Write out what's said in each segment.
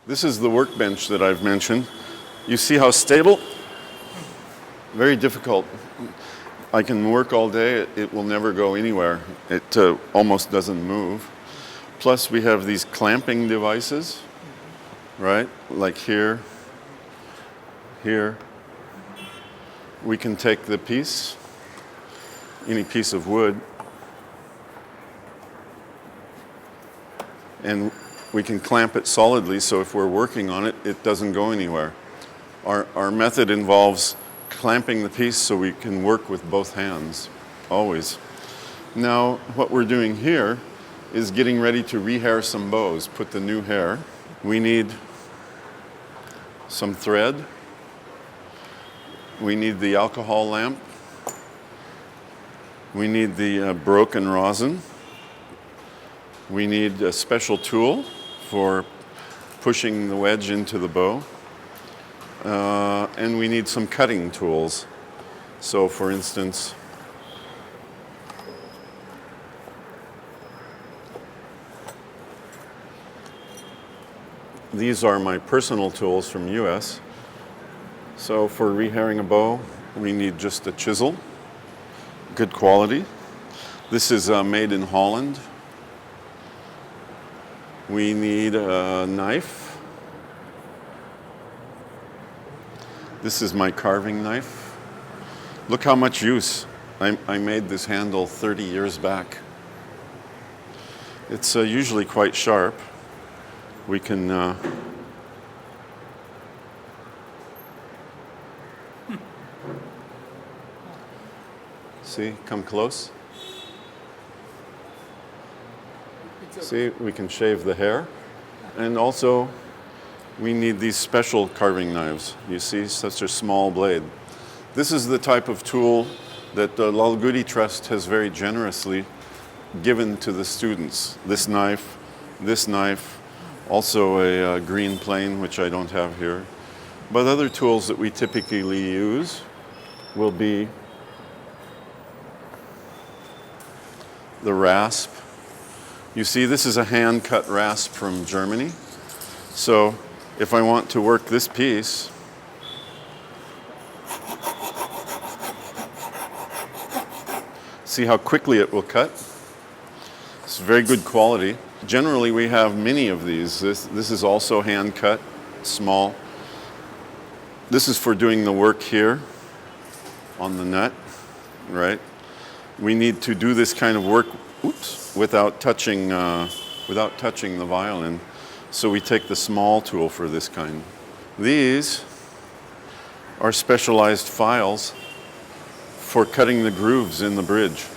This is the workbench that I've mentioned. You see how stable? Very difficult. I can work all day, it will never go anywhere. It almost doesn't move. Plus we have these clamping devices, right? Like here, here. We can take the piece, any piece of wood, and we can clamp it solidly, so if we're working on it, it doesn't go anywhere. Our method involves clamping the piece so we can work with both hands, always. Now, what we're doing here is getting ready to rehair some bows, put the new hair. We need some thread. We need the alcohol lamp. We need the broken rosin. We need a special tool for pushing the wedge into the bow. And we need some cutting tools. So for instance, these are my personal tools from US. So for rehairing a bow, we need just a chisel, good quality. This is made in Holland. We need a knife. This is my carving knife. Look how much use. I made this handle 30 years back. It's usually quite sharp. We can see, come close. See, we can shave the hair. And also, we need these special carving knives. You see, such a small blade. This is the type of tool that the Lalgudi Trust has very generously given to the students. This knife, also a green plane, which I don't have here. But other tools that we typically use will be the rasp. You see, this is a hand-cut rasp from Germany. So if I want to work this piece, see how quickly it will cut? It's very good quality. Generally, we have many of these. This is also hand-cut, small. This is for doing the work here on the nut, right? We need to do this kind of work, without touching the violin. So we take the small tool for this kind. These are specialized files for cutting the grooves in the bridge.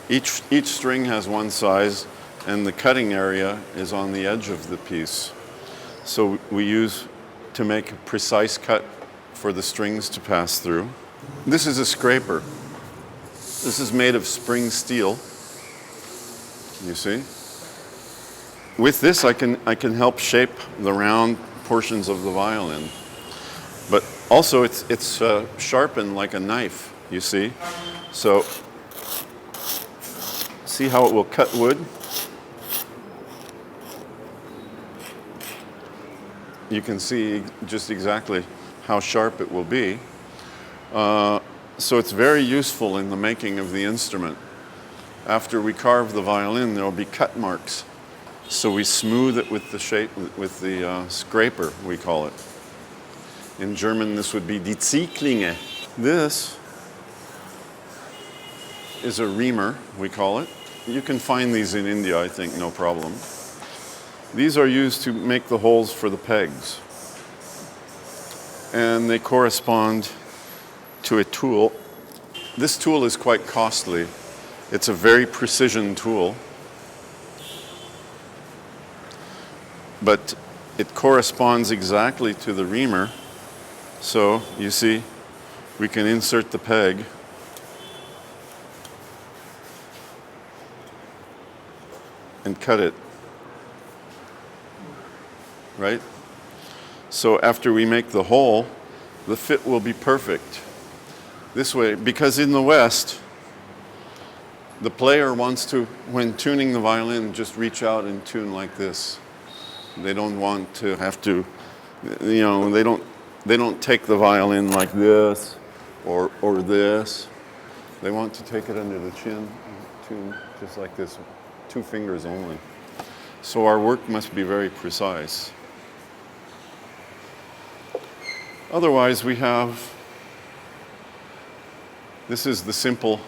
Each string has one size, and the cutting area is on the edge of the piece. So we use to make a precise cut for the strings to pass through. This is a scraper. This is made of spring steel. You see? With this, I can help shape the round portions of the violin. But also, it's sharpened like a knife, you see? So, see how it will cut wood? You can see just exactly how sharp it will be. So it's very useful in the making of the instrument. After we carve the violin, there will be cut marks. So we smooth it with the shape, with the scraper, we call it. In German, this would be die Ziehklinge. This is a reamer, we call it. You can find these in India, I think, no problem. These are used to make the holes for the pegs. And they correspond to a tool. This tool is quite costly. It's a very precision tool. But it corresponds exactly to the reamer. So, you see, we can insert the peg and cut it. Right? So after we make the hole, the fit will be perfect. This way, because in the West, the player wants to, when tuning the violin, just reach out and tune like this. They don't want to have to, they don't take the violin like this or this. They want to take it under the chin, just like this, 2 fingers only. So our work must be very precise. Otherwise, we have, this is the simple,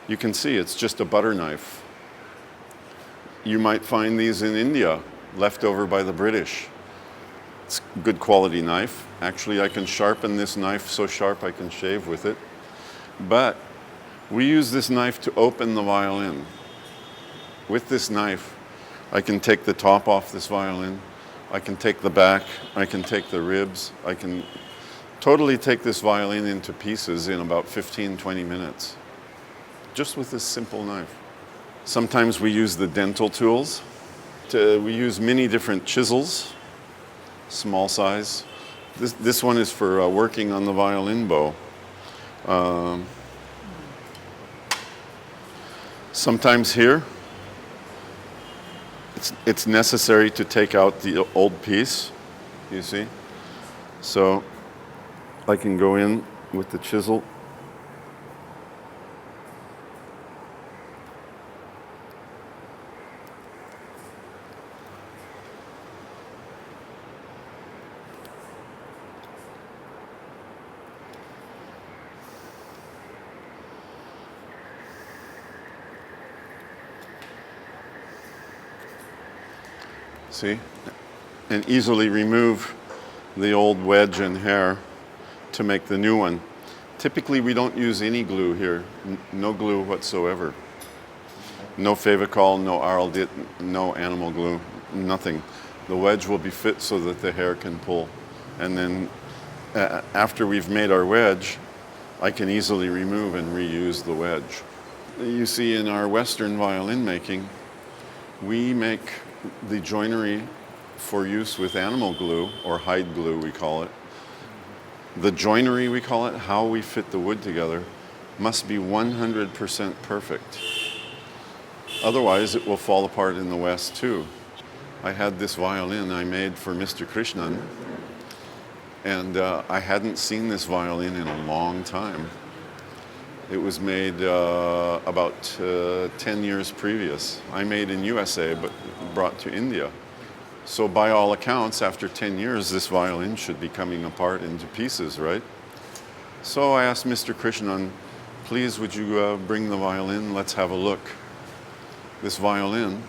you can see it's just a butter knife. You might find these in India, left over by the British. It's a good quality knife. Actually, I can sharpen this knife so sharp I can shave with it. But we use this knife to open the violin. With this knife, I can take the top off this violin. I can take the back. I can take the ribs. I can totally take this violin into pieces in about 15, 20 minutes. Just with this simple knife. Sometimes we use the dental tools. We use many different chisels, small size. This one is for working on the violin bow. Sometimes here, it's necessary to take out the old piece, you see? So I can go in with the chisel. See? And easily remove the old wedge and hair to make the new one. Typically, we don't use any glue here, no glue whatsoever. No Favicol, no Araldit, no animal glue, nothing. The wedge will be fit so that the hair can pull. And then after we've made our wedge, I can easily remove and reuse the wedge. You see, in our Western violin making, we make the joinery for use with animal glue, or hide glue we call it. The joinery we call it, how we fit the wood together, must be 100% perfect. Otherwise it will fall apart in the West too. I had this violin I made for Mr. Krishnan, and I hadn't seen this violin in a long time. It was made about 10 years previous. I made in USA, but brought to India. So by all accounts, after 10 years, this violin should be coming apart into pieces, right? So I asked Mr. Krishnan, please, would you bring the violin? Let's have a look. This violin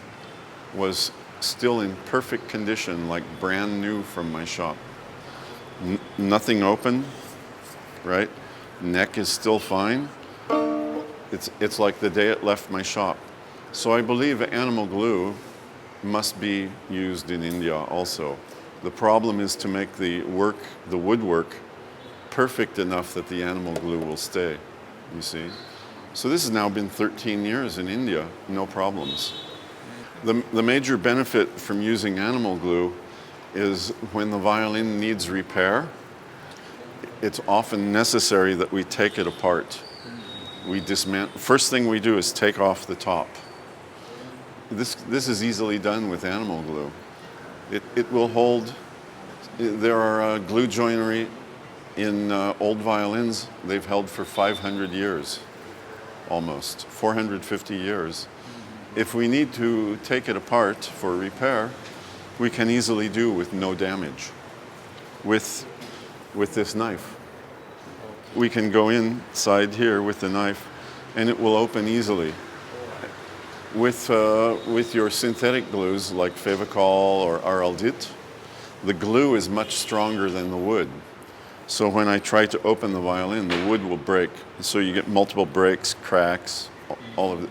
was still in perfect condition, like brand new from my shop. Nothing open, right? Neck is still fine. It's like the day it left my shop. So I believe animal glue must be used in India also. The problem is to make the woodwork, perfect enough that the animal glue will stay, you see. So this has now been 13 years in India, no problems. The major benefit from using animal glue is when the violin needs repair, it's often necessary that we take it apart. We dismantle. First thing we do is take off the top. This is easily done with animal glue. It will hold. There are glue joinery in old violins. They've held for 500 years, almost 450 years. If we need to take it apart for repair, we can easily do with no damage. With this knife. We can go inside here with the knife and it will open easily. With your synthetic glues like Favicol or Araldit, the glue is much stronger than the wood. So when I try to open the violin, the wood will break. So you get multiple breaks, cracks, all of it.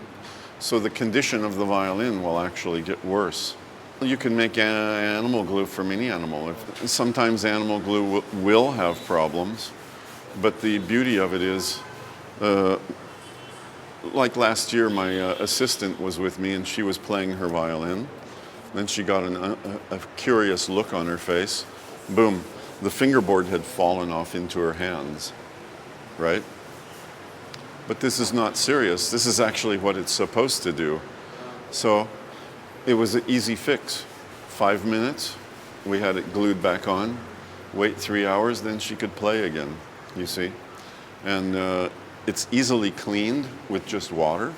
So the condition of the violin will actually get worse. You can make animal glue from any animal. Sometimes animal glue will have problems, but the beauty of it is, like last year, my assistant was with me and she was playing her violin. Then she got a curious look on her face. Boom, the fingerboard had fallen off into her hands, right? But this is not serious. This is actually what it's supposed to do. So it was an easy fix. 5 minutes, we had it glued back on. Wait 3 hours, then she could play again, you see. And it's easily cleaned with just water.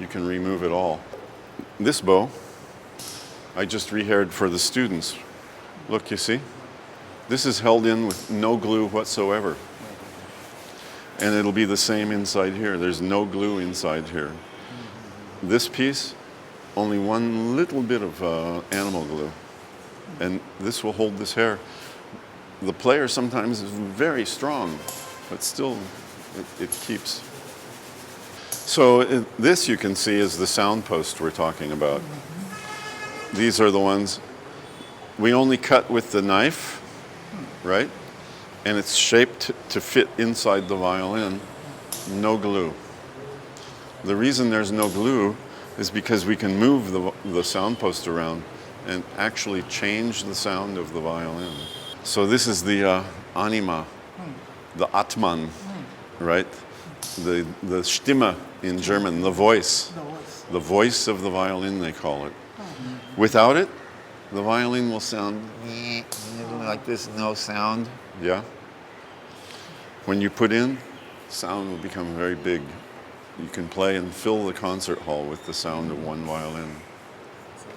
You can remove it all. This bow, I just rehaired for the students. Look, you see? This is held in with no glue whatsoever. And it'll be the same inside here. There's no glue inside here. This piece, only one little bit of animal glue. And this will hold this hair. The player sometimes is very strong, but still it keeps. So this you can see is the sound post we're talking about. These are the ones we only cut with the knife, right? And it's shaped to fit inside the violin, no glue. The reason there's no glue is because we can move the sound post around and actually change the sound of the violin. So this is the anima, the Atman, right? The Stimme in German, the voice. The voice of the violin, they call it. Without it, the violin will sound like this, no sound. Yeah. When you put in, sound will become very big. You can play and fill the concert hall with the sound of one violin.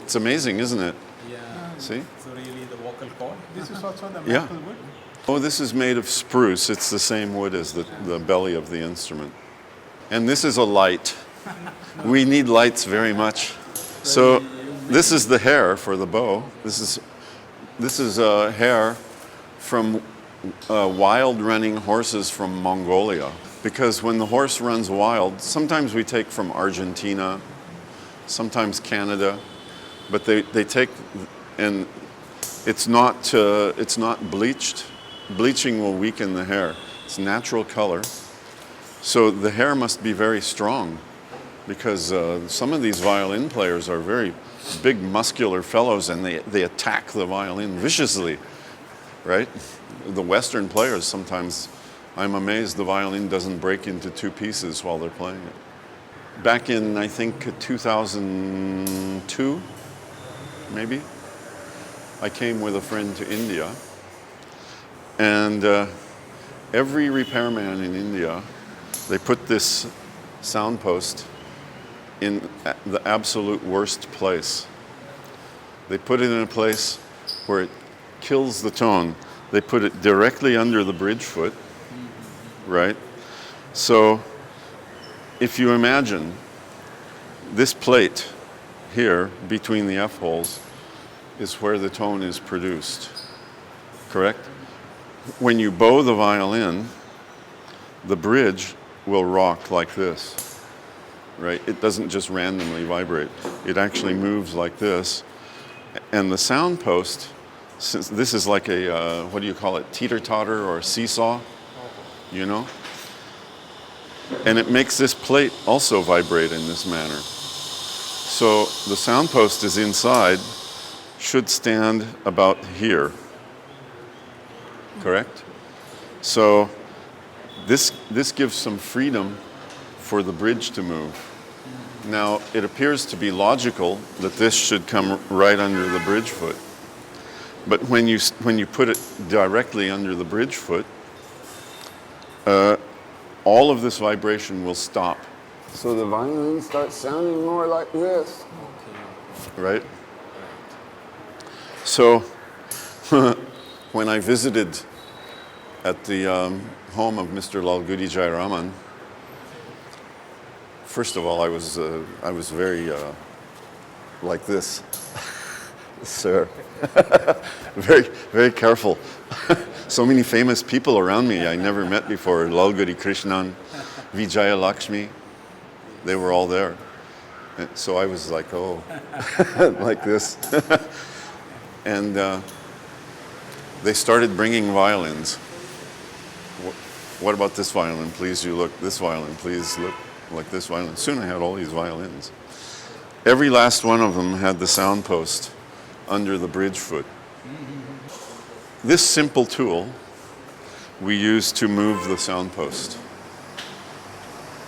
It's amazing, isn't it? Yeah. See? So really the vocal cord. This is also the Yeah. maple wood. Oh, this is made of spruce. It's the same wood as the belly of the instrument. And this is a light. We need lights very much. So this is the hair for the bow. This is hair from wild running horses from Mongolia. Because when the horse runs wild, sometimes we take from Argentina, sometimes Canada, but they take, and it's not bleached. Bleaching will weaken the hair. It's natural color. So the hair must be very strong, because some of these violin players are very big, muscular fellows, and they attack the violin viciously, right? The Western players sometimes, I'm amazed the violin doesn't break into two pieces while they're playing it. Back in, I think, 2002, maybe, I came with a friend to India, and every repairman in India, they put this sound post in the absolute worst place. They put it in a place where it kills the tone. They put it directly under the bridge foot, right? So if you imagine this plate here between the F holes is where the tone is produced, correct? When you bow the violin, the bridge will rock like this, right? It doesn't just randomly vibrate. It actually moves like this. And the sound post, since this is like a, what do you call it, teeter-totter or seesaw, you know? And it makes this plate also vibrate in this manner. So the sound post is inside, should stand about here, correct? So this gives some freedom for the bridge to move. Now, it appears to be logical that this should come right under the bridge foot. But when you put it directly under the bridge foot, all of this vibration will stop. So the violin starts sounding more like this, right? So when I visited at the home of Mr. Lalgudi Jayaraman, first of all, I was very like this, sir, very, very careful. So many famous people around me I never met before. Lalgudi Krishnan, Vijaya Lakshmi, they were all there. And so I was like, oh, like this. And they started bringing violins. What about this violin? Please, you look. This violin, please look like this violin. Soon I had all these violins. Every last one of them had the sound post under the bridge foot. This simple tool we use to move the sound post.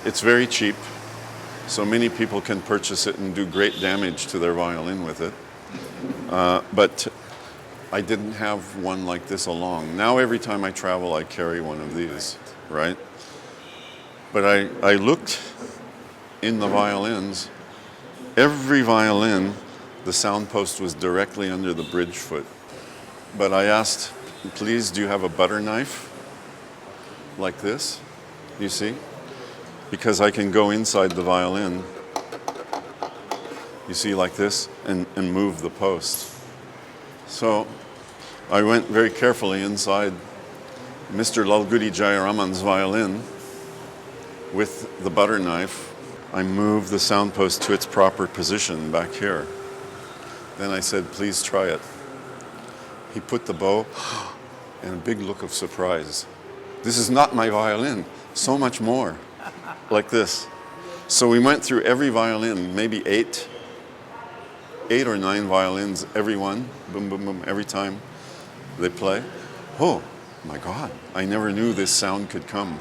It's very cheap, so many people can purchase it and do great damage to their violin with it. But I didn't have one like this along. Now every time I travel, I carry one of these, right? But I looked in the violins. Every violin, the sound post was directly under the bridge foot. But I asked, please, do you have a butter knife like this? You see? Because I can go inside the violin, you see, like this, and move the post. So I went very carefully inside Mr. Lalgudi Jayaraman's violin with the butter knife. I moved the sound post to its proper position back here. Then I said, please try it. He put the bow and a big look of surprise. This is not my violin, so much more, like this. So we went through every violin, maybe eight or nine violins, every one, boom, boom, boom, every time they play. Oh my God, I never knew this sound could come.